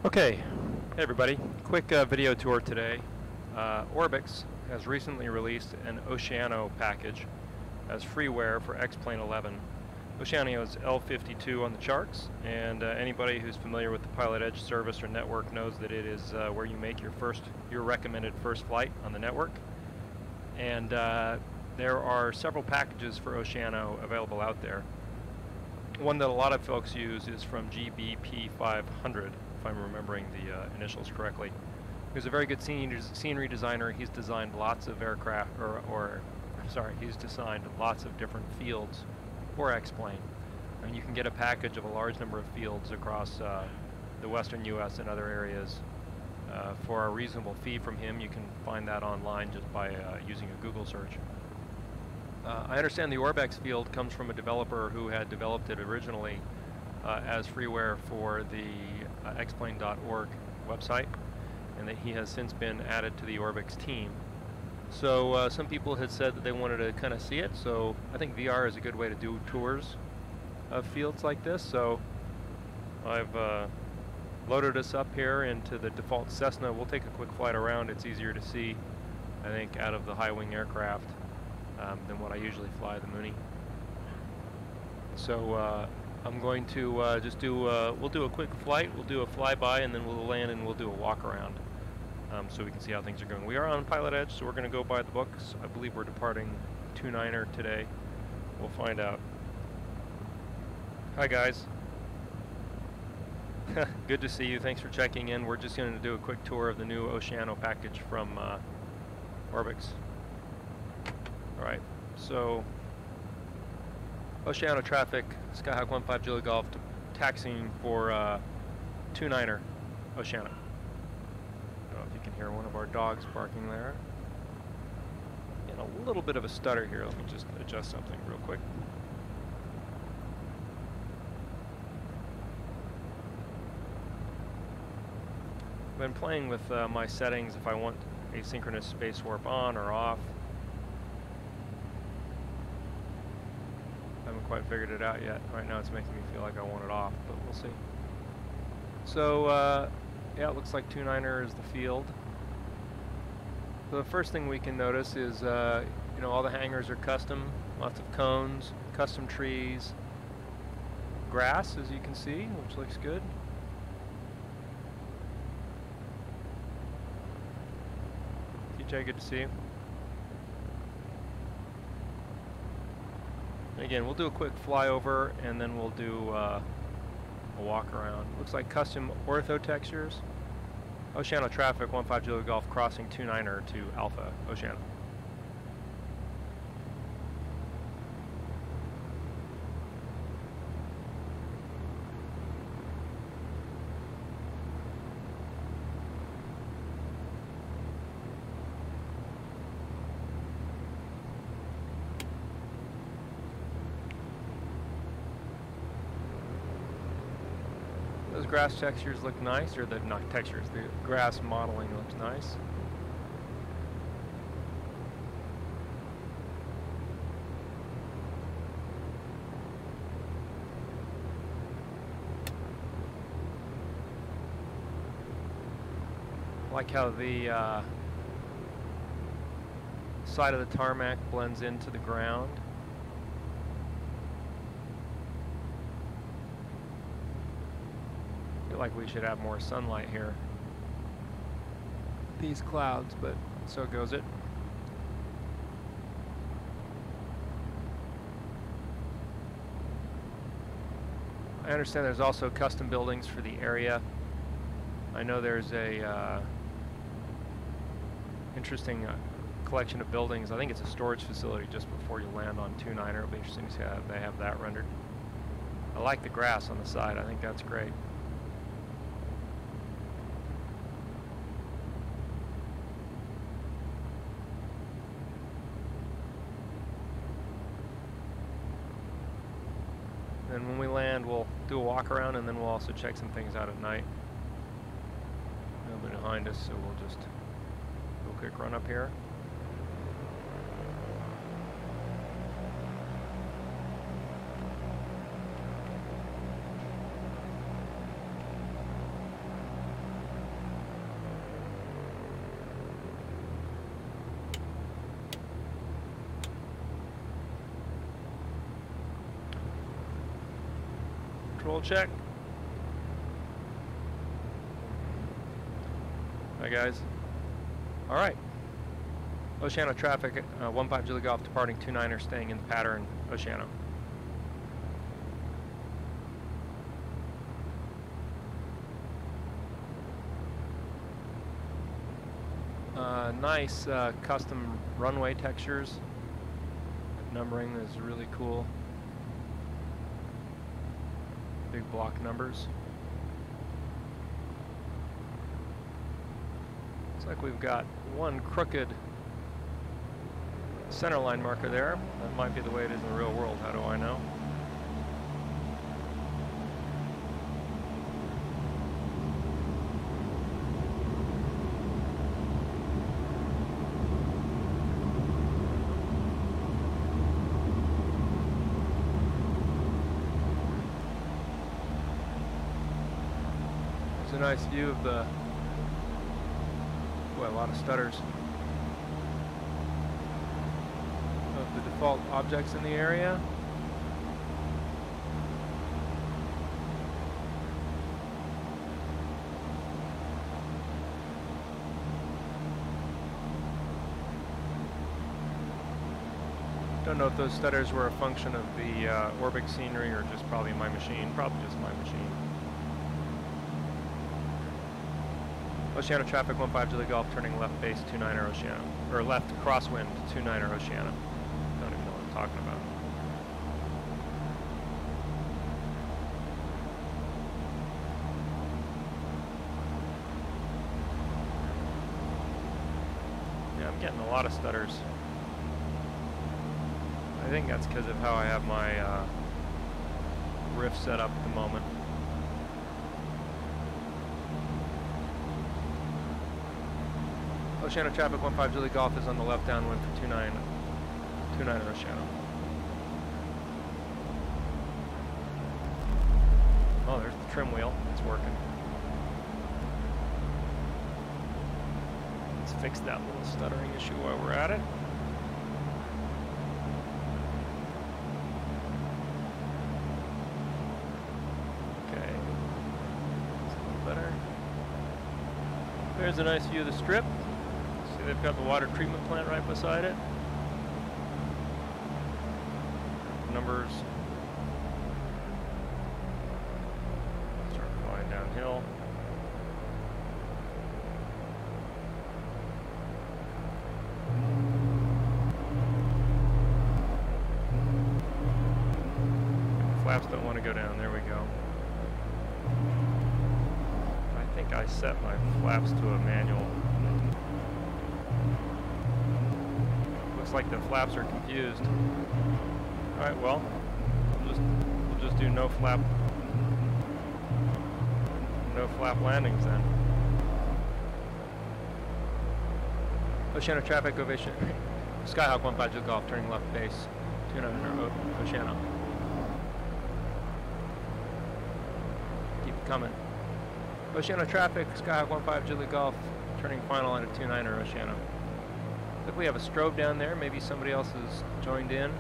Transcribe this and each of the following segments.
Okay, hey everybody, quick video tour today. Orbx has recently released an Oceano package as freeware for X-Plane 11. Oceano is L52 on the charts, and anybody who's familiar with the Pilot Edge service or network knows that it is where you make your recommended first flight on the network. And there are several packages for Oceano available out there. One that a lot of folks use is from GBP 500, if I'm remembering the initials correctly. He's a very good scenery designer. He's designed lots of aircraft, he's designed lots of different fields for X-Plane. And you can get a package of a large number of fields across the western U.S. and other areas for a reasonable fee from him. You can find that online just by using a Google search. I understand the Orbx field comes from a developer who had developed it originally as freeware for the xplane.org website, and that he has since been added to the Orbx team. So some people had said that they wanted to kind of see it, so I think VR is a good way to do tours of fields like this. So I've loaded us up here into the default Cessna. We'll take a quick flight around. It's easier to see, I think, out of the high-wing aircraft than what I usually fly, the Mooney. So I'm going to we'll do a quick flight, we'll do a flyby, and then we'll land and we'll do a walk around so we can see how things are going. We are on Pilot Edge, so we're going to go by the books. I believe we're departing 29er today. We'll find out. Hi guys. Good to see you. Thanks for checking in. We're just going to do a quick tour of the new Oceano package from Orbx. Alright, so Oceano traffic, Skyhawk 15 Julie Golf taxiing for 29er Oceano. I don't know if you can hear one of our dogs barking there. And a little bit of a stutter here. Let me just adjust something real quick. I've been playing with my settings if I want asynchronous space warp on or off. Haven't quite figured it out yet. Right now it's making me feel like I want it off, but we'll see. So yeah, it looks like 29er is the field. So the first thing we can notice is you know, all the hangars are custom, lots of cones, custom trees, grass as you can see, which looks good. TJ, good to see you. Again, we'll do a quick flyover and then we'll do a walk around. Looks like custom ortho textures. Oceano traffic 15 Julie Golf crossing 29er to Alpha Oceano. Those grass textures look nice, or not textures, the grass modeling looks nice. I like how the side of the tarmac blends into the ground. Like we should have more sunlight here. These clouds, but so goes it. I understand there's also custom buildings for the area. I know there's a interesting collection of buildings. I think it's a storage facility just before you land on 29er. It'll be interesting to see how they have that rendered. I like the grass on the side. I think that's great. And when we land, we'll do a walk around, and then we'll also check some things out at night. Nobody behind us, so we'll just do a quick run up here. control check. Hi guys. All right. Oceano traffic, 15 Julie Golf departing 29er, staying in the pattern, Oceano. Nice custom runway textures. Numbering is really cool. Big block numbers. Looks like we've got one crooked center line marker there. That might be the way it is in the real world. How do I know? There's a nice view of the, boy, a lot of stutters, of the default objects in the area. Don't know if those stutters were a function of the Orbx scenery or just probably my machine. Probably just my machine. Oceano traffic 15 Julie Golf turning left base 29er Oceano. Or left crosswind 29er Oceano. Don't even know what I'm talking about. Yeah, I'm getting a lot of stutters. I think that's because of how I have my riff set up at the moment. Oceano traffic 15 Julie Golf is on the left downwind for 29er Oceano. Oh, there's the trim wheel. It's working. Let's fix that little stuttering issue while we're at it. Okay. That's a little better. There's a nice view of the strip. See, they've got the water treatment plant right beside it. Numbers start flying downhill. Flaps don't want to go down. There we go. I think I set my flaps to a manual. Looks like the flaps are confused. All right, well, we'll just do no flap landings then. Oceano traffic ovation. Skyhawk 15 Julie Golf turning left base 29er Oceano. Keep it coming. Oceano traffic, Skyhawk 15 Julie Golf turning final line at 29er Oceano. Look, we have a strobe down there. Maybe somebody else has joined in.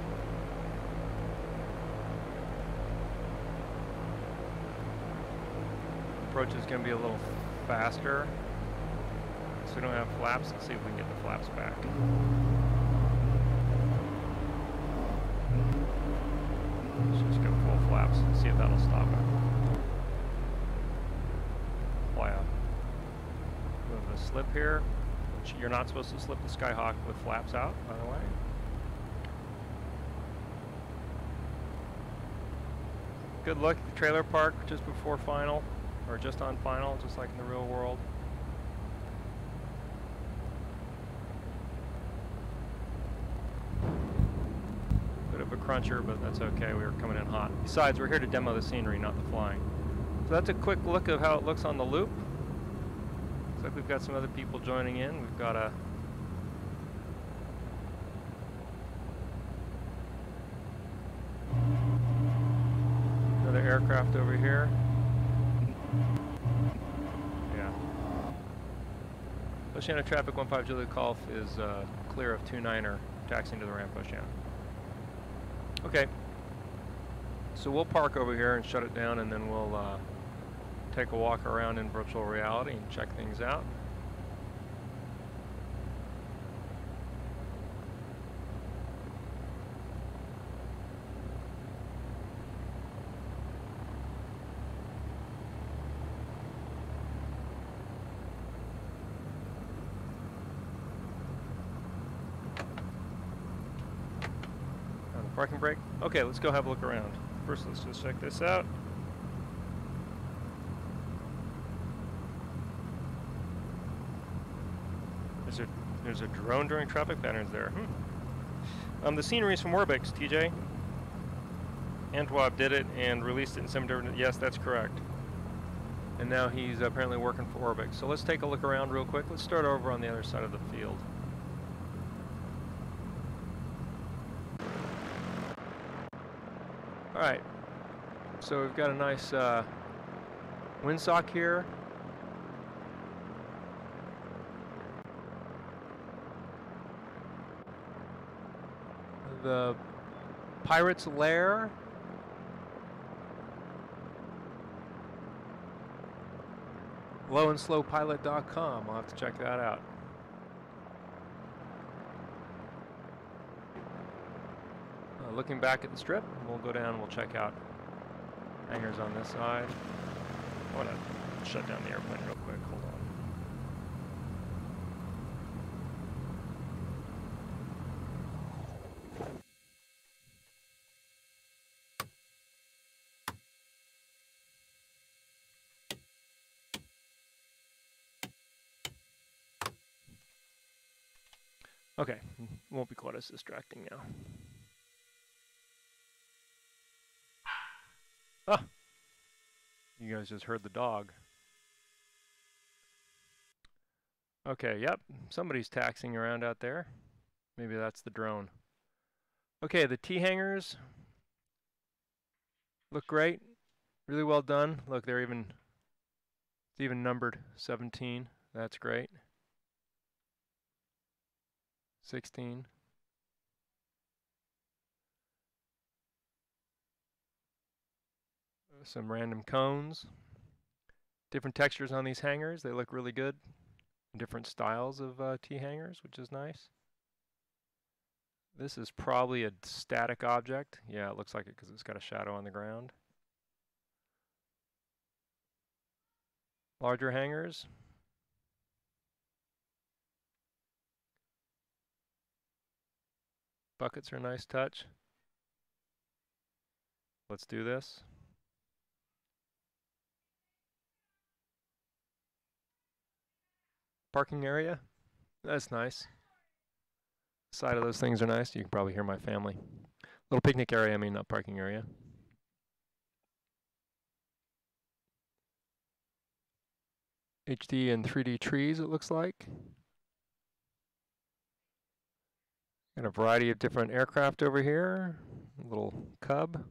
Approach is going to be a little faster, so we don't have flaps. Let's see if we can get the flaps back. Let's just go full flaps and see if that'll stop it. Apply a bit of a slip here. You're not supposed to slip the Skyhawk with flaps out, by the way. Good look at the trailer park just before final, or just on final, just like in the real world. Bit of a cruncher, but that's okay. We were coming in hot. Besides, we're here to demo the scenery, not the flying. So that's a quick look of how it looks on the loop. Looks like we've got some other people joining in. We've got a another aircraft over here. Yeah. Oceano traffic 15 Julie Golf is clear of 29er, taxiing to the ramp Oceano. Okay. So we'll park over here and shut it down, and then we'll take a walk around in virtual reality and check things out. On the parking brake. Okay, let's go have a look around. First, let's just check this out. There's a drone during traffic patterns there. The scenery is from Orbx, TJ. Antwob did it and released it in some different. Yes, that's correct. And now he's apparently working for Orbx. So let's take a look around real quick. Let's start over on the other side of the field. All right. So we've got a nice windsock here. The Pirate's Lair. lowandslowpilot.com. I'll have to check that out. Looking back at the strip, we'll go down and we'll check out hangars on this side. I want to shut down the airplane real quick. Hold on. Okay, won't be quite as distracting now. Ah! You guys just heard the dog. Okay, yep, somebody's taxiing around out there. Maybe that's the drone. Okay, the T-hangars look great. Really well done. Look, it's even numbered 17. That's great. 16. Some random cones. Different textures on these hangars. They look really good. Different styles of T-hangars, which is nice. This is probably a static object. Yeah, it looks like it because it's got a shadow on the ground. Larger hangars. Buckets are a nice touch. Let's do this. Parking area. That's nice. Side of those things are nice. You can probably hear my family. Little picnic area, I mean, not parking area. HD and 3D trees, it looks like. Got a variety of different aircraft over here. A little Cub.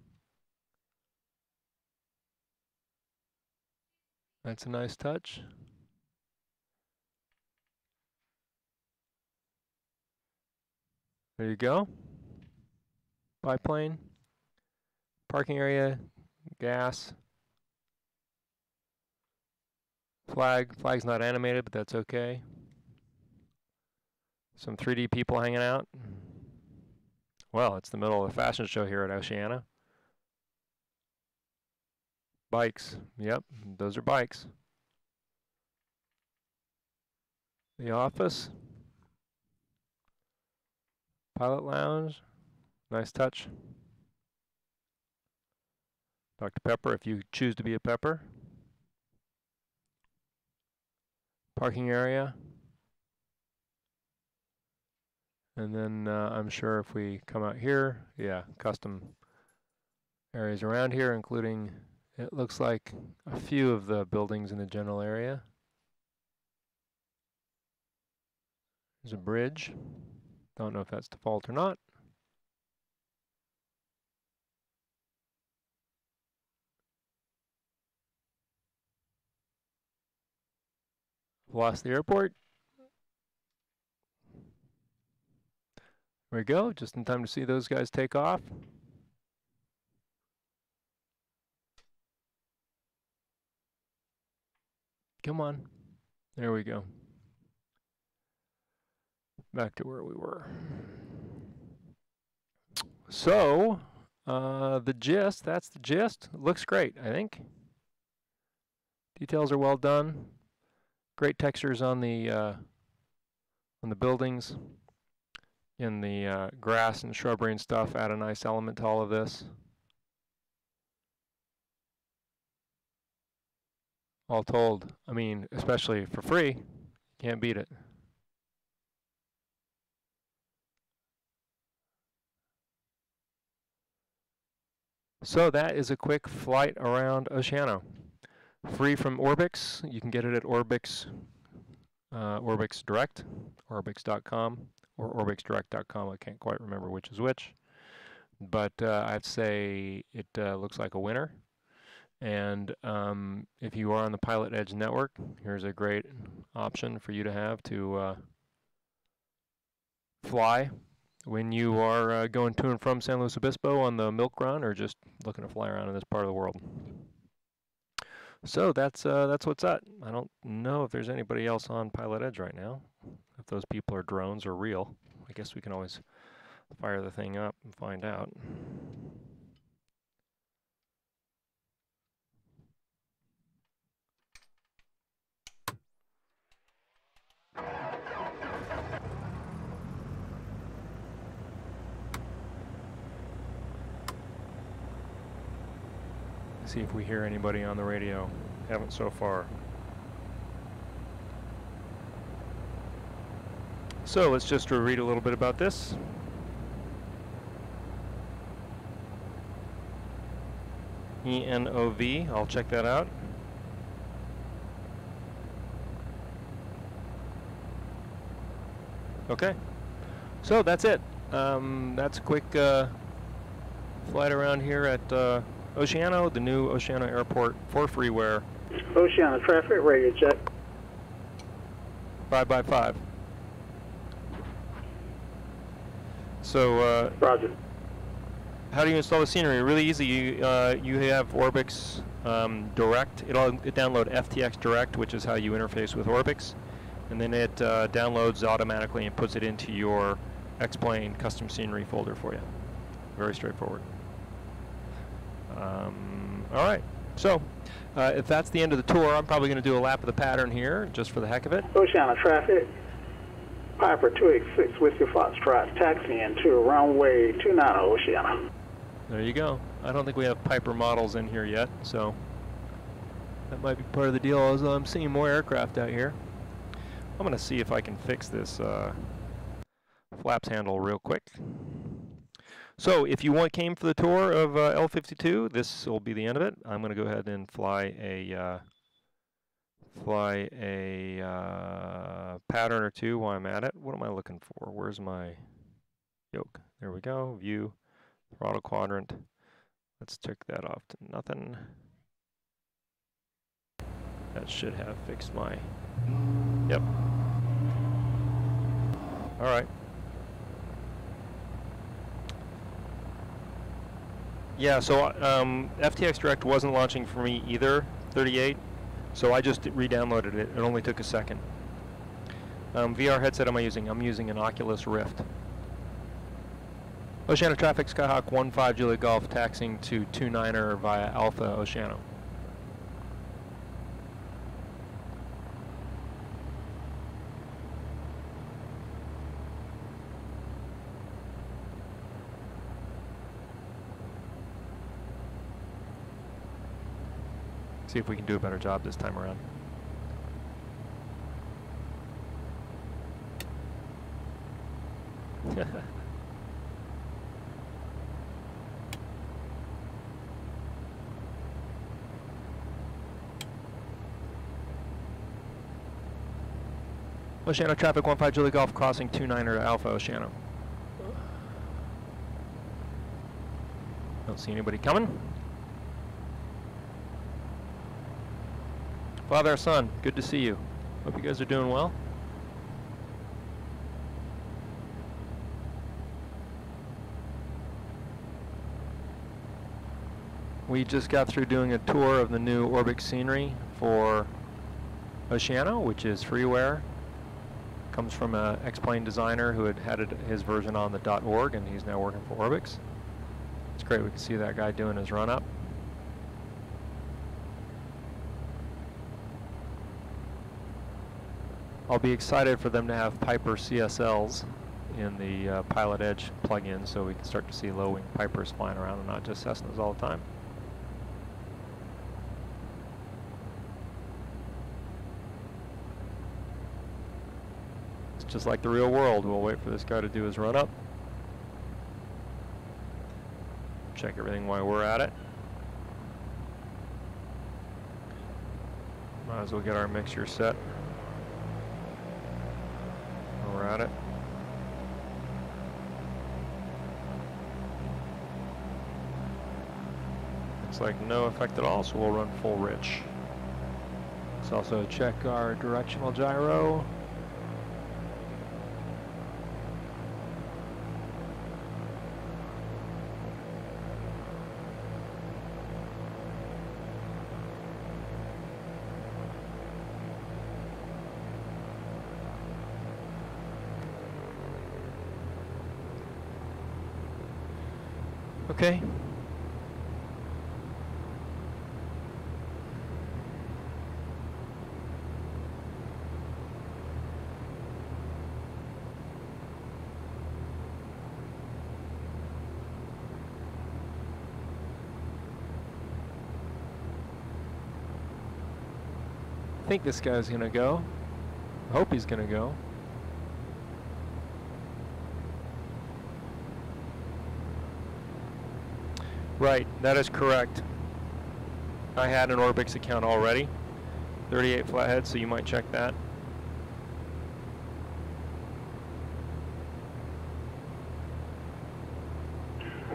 That's a nice touch. There you go. Biplane. Parking area. Gas. Flag. Flag's not animated, but that's okay. Some 3D people hanging out. Well, it's the middle of the fashion show here at Oceano. Bikes. Yep, those are bikes. The office. Pilot lounge. Nice touch. Dr. Pepper, if you choose to be a Pepper. Parking area. And then I'm sure if we come out here, yeah, custom areas around here, including, it looks like a few of the buildings in the general area. There's a bridge. Don't know if that's default or not. Lost the airport. There we go, just in time to see those guys take off. Come on. There we go. Back to where we were. So, the gist, that's the gist. It looks great, I think. Details are well done. Great textures on the buildings. In the grass and shrubbery and stuff, add a nice element to all of this. All told, I mean, especially for free, can't beat it. So that is a quick flight around Oceano. Free from Orbx. You can get it at Orbx, Orbx Direct, Orbx.com, or OrbxDirect.com. I can't quite remember which is which. But I'd say it looks like a winner. And if you are on the Pilot Edge network, here's a great option for you to have to fly when you are going to and from San Luis Obispo on the milk run, or just looking to fly around in this part of the world. So that's what's up. I don't know if there's anybody else on Pilot Edge right now. If those people are drones or real, I guess we can always fire the thing up and find out. See if we hear anybody on the radio. Haven't so far. So let's just read a little bit about this. ENOV, I'll check that out. Okay, so that's it. That's a quick flight around here at Oceano, the new Oceano airport for freeware. Oceano traffic, radio check. 5x5. So, Roger. how do you install the scenery? Really easy. You have Orbx Direct. It'll download FTX Direct, which is how you interface with Orbx, and then it downloads automatically and puts it into your X-Plane custom scenery folder for you. Very straightforward. All right. So, if that's the end of the tour, I'm probably going to do a lap of the pattern here, just for the heck of it. Oceano traffic. Piper 286 Whiskey Foxtrot, taxiing to runway 29 Oceano. There you go. I don't think we have Piper models in here yet, so that might be part of the deal. Although I'm seeing more aircraft out here. I'm going to see if I can fix this flaps handle real quick. So if you came for the tour of L52, this will be the end of it. I'm going to go ahead and fly a pattern or two while I'm at it. What am I looking for? Where's my yoke? There we go. View, throttle quadrant. Let's check that off to nothing. That should have fixed my, yep. All right. Yeah, so FTX Direct wasn't launching for me either, 38. So I just re-downloaded it. It only took a second. VR headset am I using? I'm using an Oculus Rift. Oceano traffic, Skyhawk 15 Juliet Golf, taxiing to 29er via Alpha Oceano. See if we can do a better job this time around. Oceano traffic 15 Juliet Golf, crossing 29er to Alpha Oceano. Don't see anybody coming. Father, son, good to see you. Hope you guys are doing well. We just got through doing a tour of the new Orbx scenery for Oceano, which is freeware. Comes from an X-plane designer who had his version on the .org, and he's now working for Orbx. It's great. We can see that guy doing his run-up. I'll be excited for them to have Piper CSLs in the Pilot Edge plugin, so we can start to see low-wing Pipers flying around and not just Cessnas all the time. It's just like the real world. We'll wait for this guy to do his run-up. Check everything while we're at it. Might as well get our mixture set. We're at it. Looks like no effect at all, so we'll run full rich. Let's also check our directional gyro. Okay. I think this guy's gonna go. I hope he's gonna go. Right, that is correct. I had an Orbx account already, 38 flathead, so you might check that.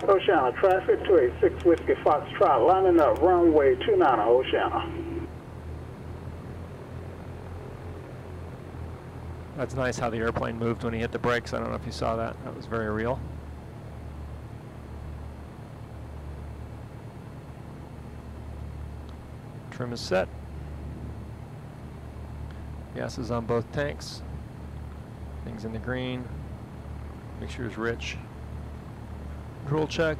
Oceano traffic, 286 Whiskey Foxtrot, lining up runway 29 Oceano. That's nice how the airplane moved when he hit the brakes. I don't know if you saw that. That was very real. Trim is set. Gas is on both tanks. Things in the green. Mixture is rich. Control check.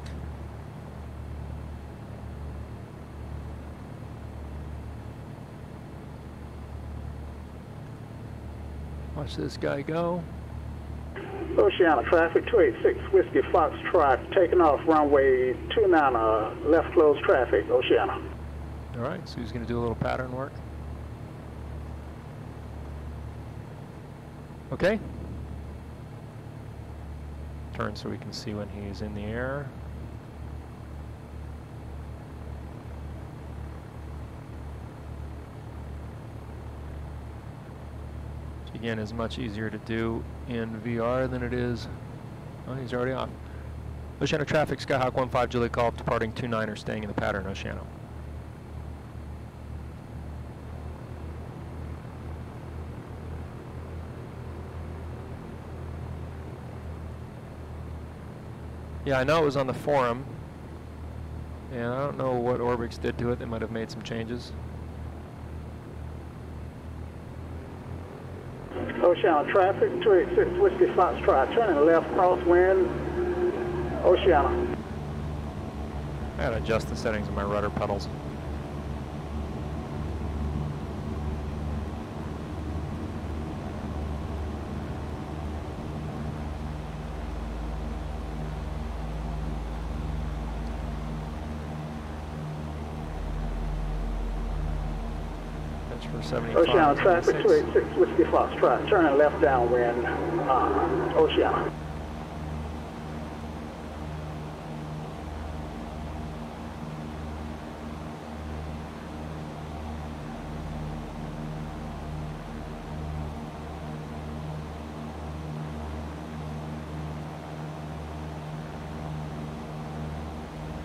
Watch this guy go. Oceano traffic, 286 Whiskey Foxtrot, taking off runway 29, left closed traffic, Oceano. All right, so he's going to do a little pattern work. Okay. Turn so we can see when he's in the air. Which again is much easier to do in VR than it is. Oh, he's already off. Oceano traffic, Skyhawk 15 Juliet Golf, departing 29er, staying in the pattern, Oceano. Yeah, I know it was on the forum, and I don't know what Orbx did to it. They might have made some changes. Oceano traffic, 286 Whiskey Foxtrot, turning left crosswind, Oceano. I gotta adjust the settings of my rudder pedals. For 75. Oceano traffic, 286 Whiskey Foxtrot, turning left downwind, Oceano.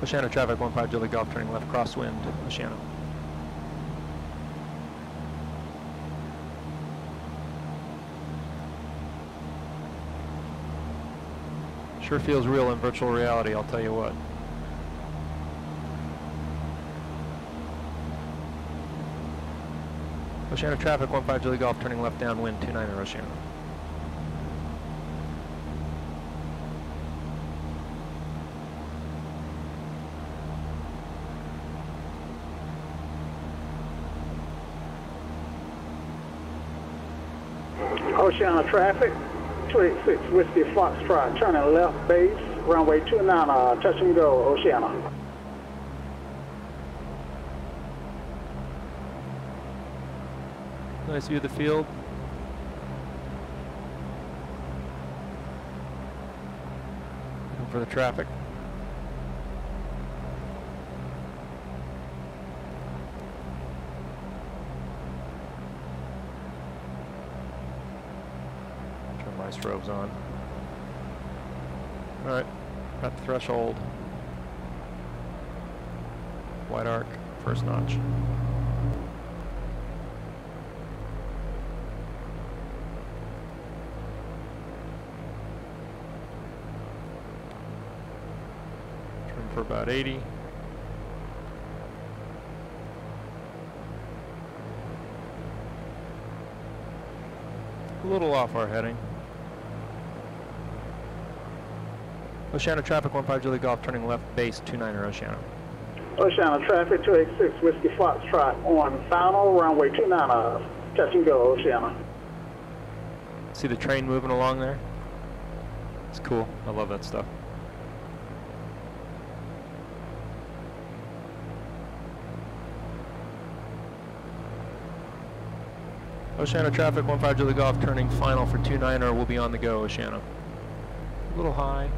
Oceano traffic, 15 Juliet Golf, turning left crosswind, Oceano. Sure feels real in virtual reality, I'll tell you what. Oceano traffic, 15 Julie Golf, turning left downwind, 29er Oceano. Oceano traffic, 286 Whiskey Foxtrot, turning left base, runway 29, touch and go, Oceano. Nice view of the field. Looking for the traffic. Turn my strobes on. Alright, at the threshold. White arc, first notch. For about 80. A little off our heading. Oceano traffic, 15 Julie Golf, turning left base, 29er Oceano. Oceano traffic, 286 Whiskey Foxtrot on final, runway 29, touch and go, Oceano. See the train moving along there? It's cool. I love that stuff. Oceano traffic, 15 Julie Golf, turning final for 29er, will be on the go, Oceano. A little high.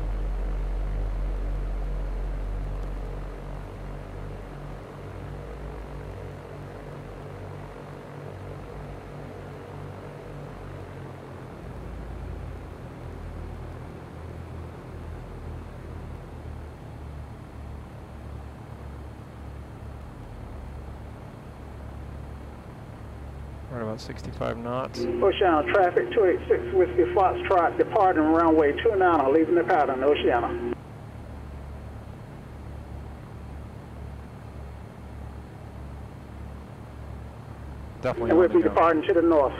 Right about 65 knots. Oceano traffic, 286 Whiskey Foxtrot, departing runway 29, leaving the pattern, Oceano. Definitely. And we'll be departing to the north,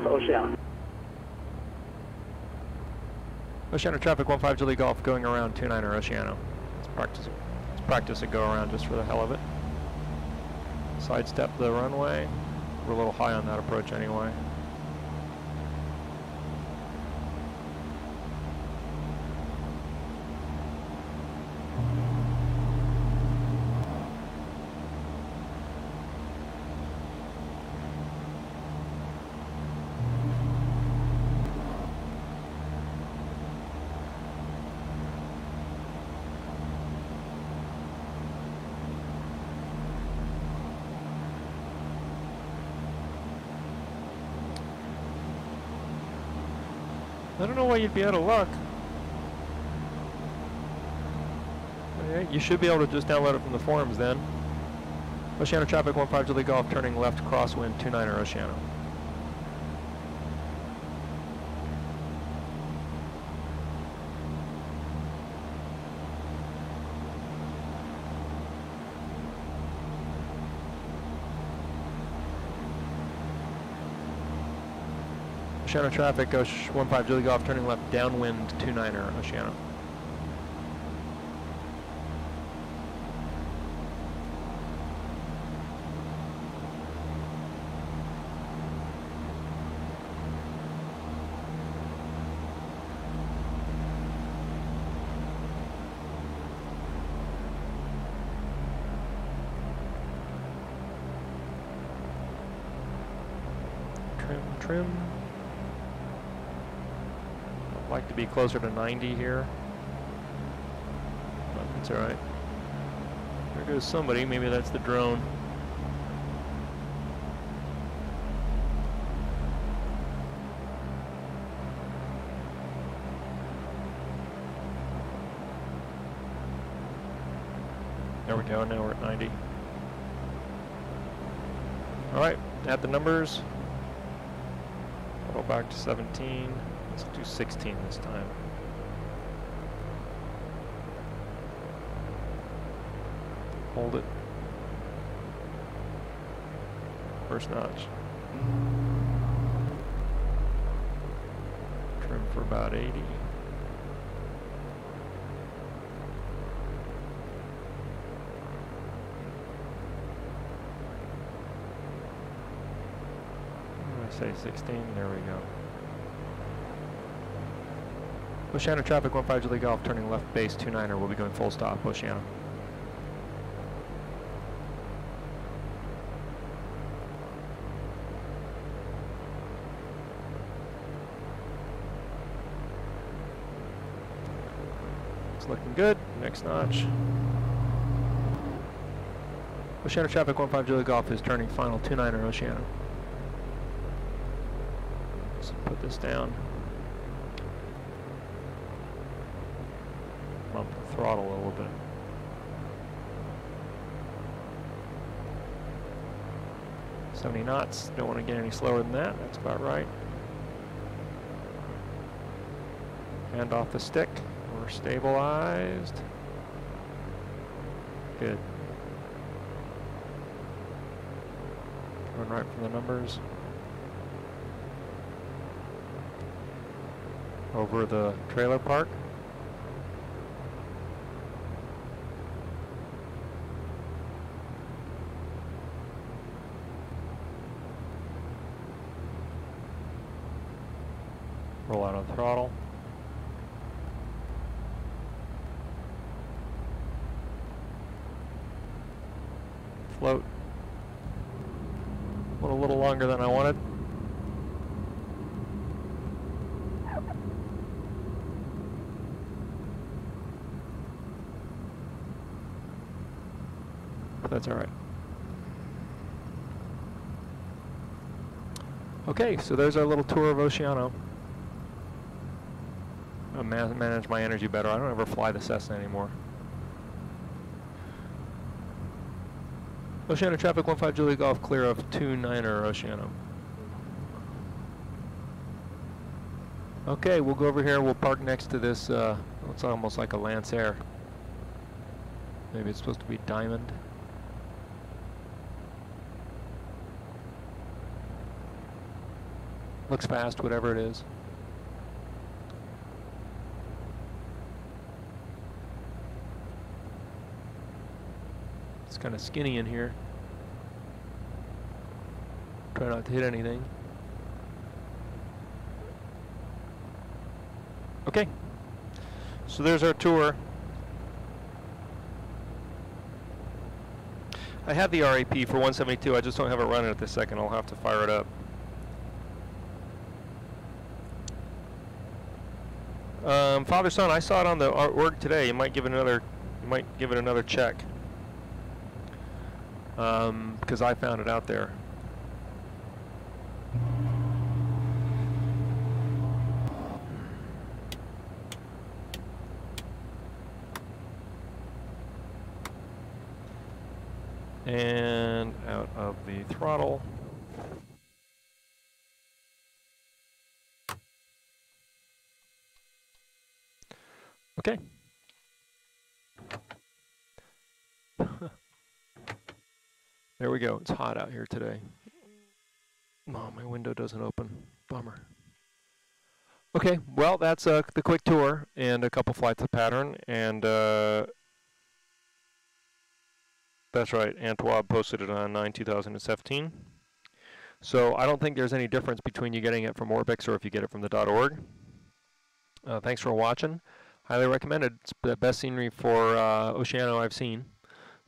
Oceano. Oceano traffic, 15 Julie Golf, going around 29er Oceano. Let's practice a go around just for the hell of it. Sidestep the runway. We're a little high on that approach anyway. I don't know why you'd be out of luck. Okay, you should be able to just download it from the forums then. Oceano traffic, 15 Julie Golf, turning left crosswind, 29er Oceano. Oceano traffic, 15 Julie Golf, turning left downwind, 29er Oceano. Trim. I'd like to be closer to 90 here. But that's alright. There goes somebody, maybe that's the drone. There we go, now we're at 90. Alright, add the numbers. Go back to 17. Let's do 16 this time. Hold it. First notch. Trim for about 80. Say 16, there we go. Oceano traffic 15 Julie Golf, turning left base 29er, we'll be going full stop, Oceano. It's looking good, next notch. Oceano traffic 15 Julie Golf is turning final 29er, Oceano. Put this down. Bump the throttle a little bit. "70 knots. Don't want to get any slower than that. That's about right. Hand off the stick. We're stabilized. Good. Going right for the numbers. Over the trailer park. Roll out on throttle. Float. Went a little longer than I wanted. That's all right. Okay, so there's our little tour of Oceano. I'll manage my energy better. I don't ever fly the Cessna anymore. Oceano traffic 15 Julie Golf, clear of 29er Oceano. Okay, we'll go over here. We'll park next to this, it's almost like a Lancer. Maybe it's supposed to be Diamond. Looks fast, whatever it is. It's kind of skinny in here. Try not to hit anything. Okay, so there's our tour. I have the RAP for 172, I just don't have it running at this second. I'll have to fire it up. Father Son, I saw it on the org today. You might give it another check. Because I found it out there. And out of the throttle. Okay. There we go. It's hot out here today. Oh, my window doesn't open. Bummer. Okay, well, that's the quick tour and a couple flights of pattern. And that's right, Antwob posted it on 9/2017. So I don't think there's any difference between you getting it from Orbx or if you get it from the .org. Thanks for watching. Highly recommended. It's the best scenery for Oceano I've seen.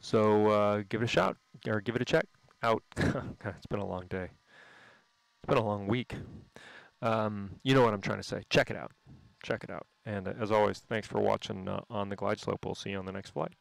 So give it a shot, or give it a check out. God, it's been a long day. It's been a long week. You know what I'm trying to say. Check it out. Check it out. And as always, thanks for watching on the glide slope. We'll see you on the next flight.